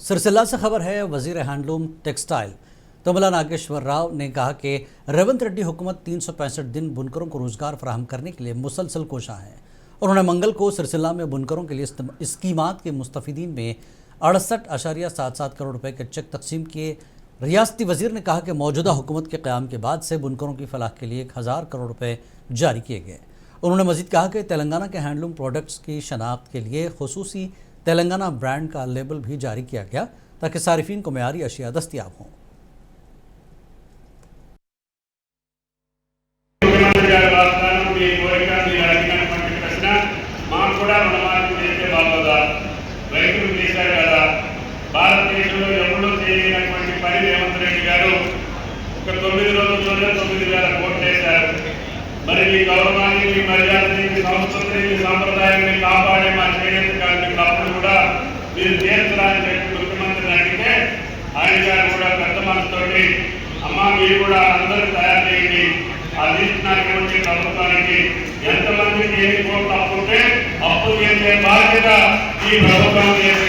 सिरसिल्ला से खबर है। वजीर हैंडलूम टेक्सटाइल तुमला नागेश्वर राव ने कहा कि रेवंत रेड्डी हुकूमत 365 दिन बुनकरों को रोजगार फराहम करने के लिए मुसलसल कोशा है। उन्होंने मंगल को सिरसिल्ला में बुनकरों के लिए स्कीमात के मुस्तफीदीन में 68.77 करोड़ रुपए के चेक तकसीम किए। रियासती वजीर ने कहा कि मौजूदा हुकूमत के क़याम के बाद से बुनकरों की फलाह के लिए 1000 करोड़ रुपए जारी किए गए। उन्होंने मजीद कहा कि तेलंगाना के हैंडलूम प्रोडक्ट्स की शनाख्त के लिए खुसूसी तेलंगाना ब्रांड का लेबल भी जारी किया गया ताकि सारिफीन को मेयारी अशिया दस्तियाब हों। భారతదేశంలో ఎవరూ చేయనటువంటి పని రేవంత్ రెడ్డి గారు ఒక 9 రోజుల్లోనే 9,000 కోట్లు వేశారు। మరి మీ గౌరవాన్ని, మీ మర్యాదని, మీ సంస్కృతిని, మీ సంప్రదాయాన్ని కాపాడే మా చేనేత కార్మికులు అప్పుడు కూడా మీరు తీర్చడానికి చెప్పి ముఖ్యమంత్రిని అడిగితే ఆయన గారు కూడా పెద్ద మనసుతోటి అమ్మా మీరు కూడా అందరూ తయారు చేయండి, అది ఇచ్చినటువంటి ప్రభుత్వానికి ఎంతమందికి ఎన్ని కోట్లు అప్పుంటే అప్పు చేసే బాధ్యత ఈ ప్రభుత్వం చేసే